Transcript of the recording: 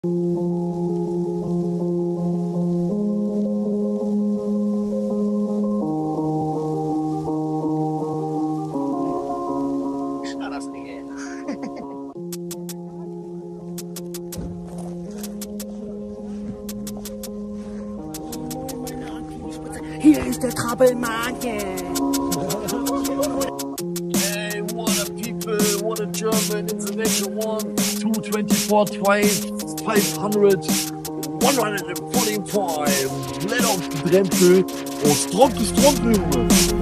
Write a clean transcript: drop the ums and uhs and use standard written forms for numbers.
Hier ist der Trabbelmarke. Hey, what up people, what a German in the Natureone 224 500 145 Let auf die Bremse und Strom zu Strom, Junge.